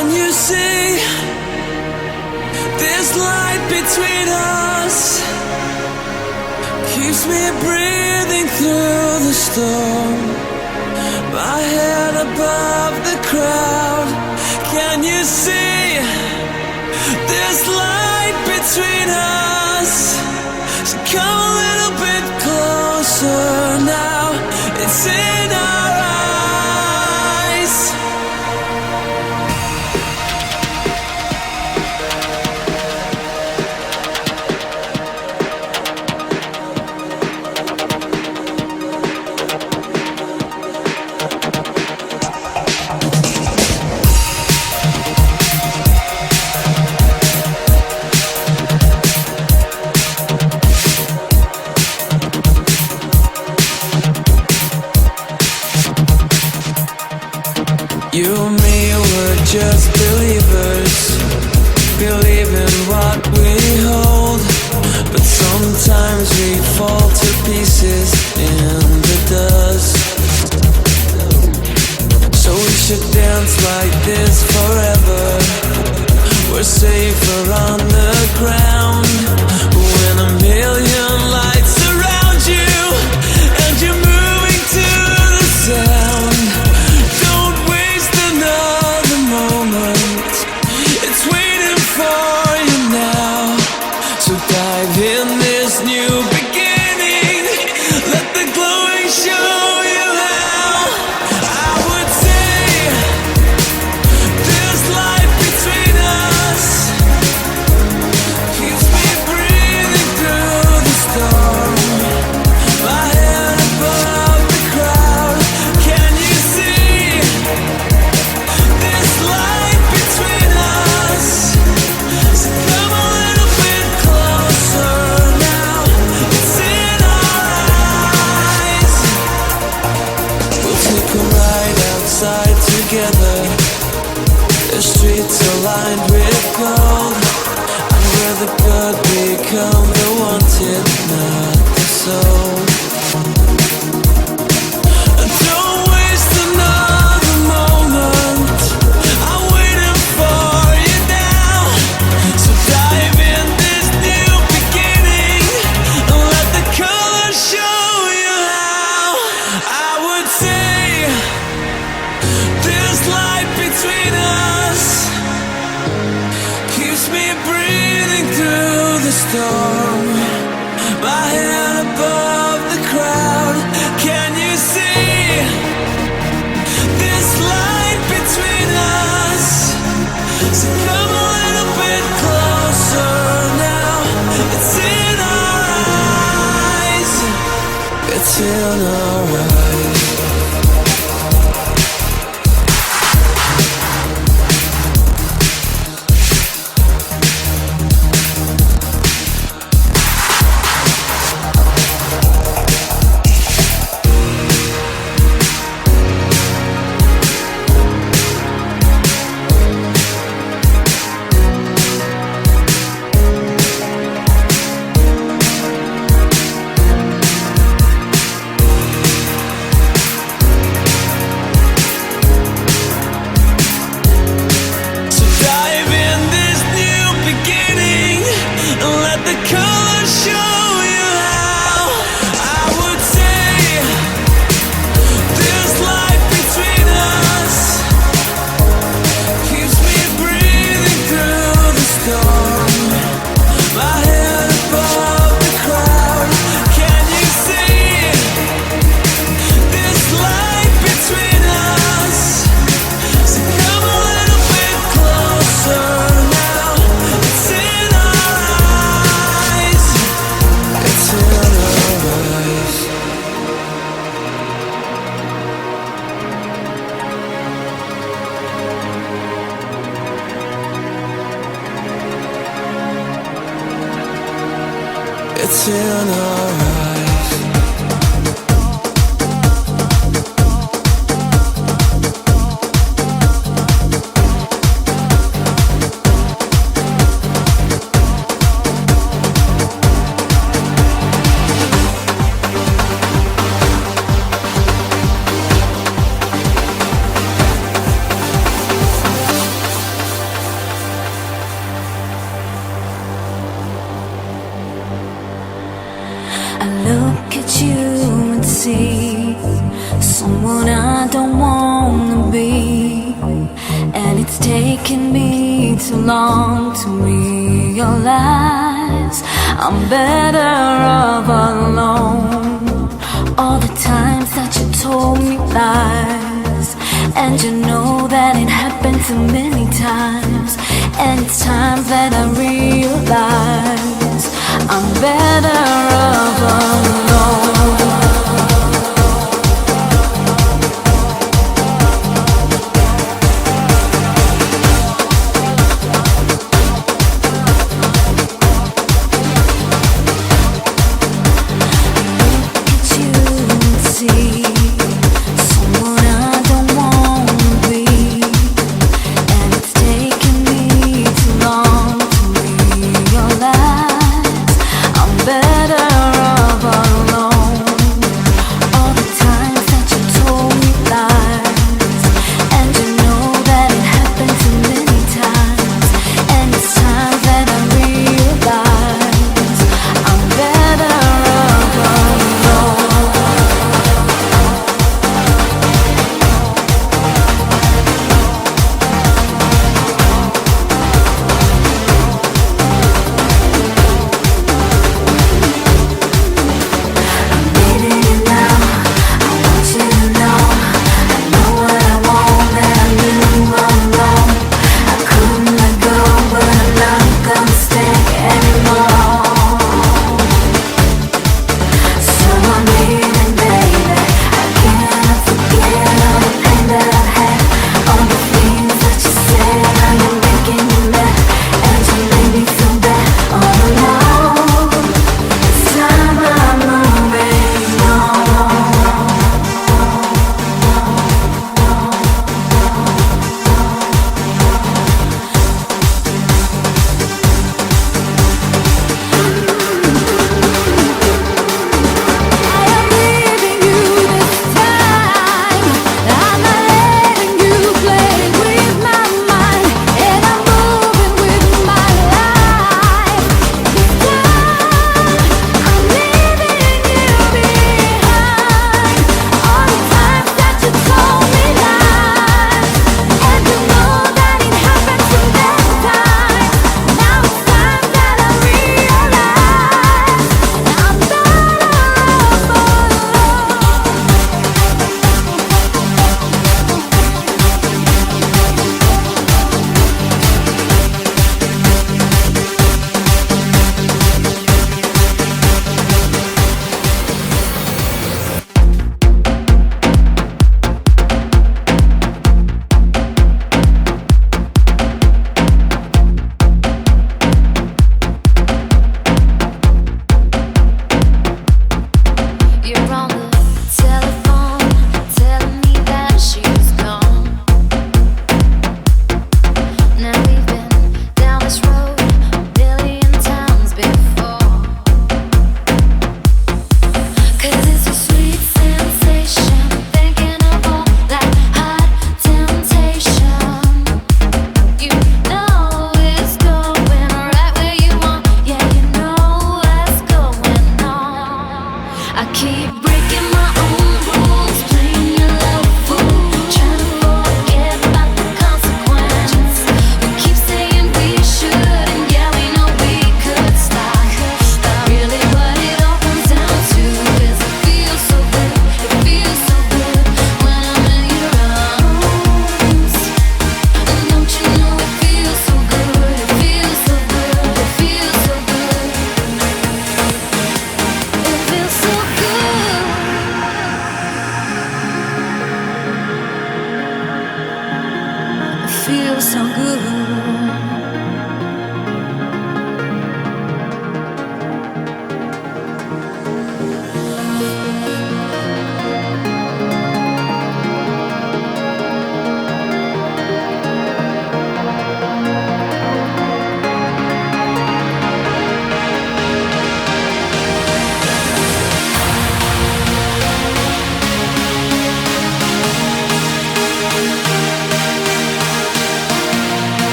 Can you see this light between us? Keeps me breathing through the storm. My head above the crowd. Can you see this light between us? So come a little bit closer now. It's in our eyes. You and me were just believers, believe in what we hold. But sometimes we fall to pieces in the dust. So we should dance like this forever. We're safer on the ground. When a million lights surround you and you're moving to the sound. Dive in this new beginning. Let the glowing show you how. I would say this light between us keeps me breathing through the storm. My head above the crowd. Can you see this light between us? So come on. Together, the streets are lined with gold, and where the good become the wanted, not the sold. Don't waste another moment. I'm waiting for you now. So dive in this new beginning and let the color show you how. I would say this light between us keeps me breathing through the storm. My head above the crowd. Can you see this light between us? So come a little bit closer now. It's in our eyes. It's in our eyes. It's in our eyes. someone I don't wanna be. And it's taken me too long to realize I'm better off alone. All the times that you told me lies, and you know that it happened too many times. And it's times that I realize I'm better off alone. feels so good.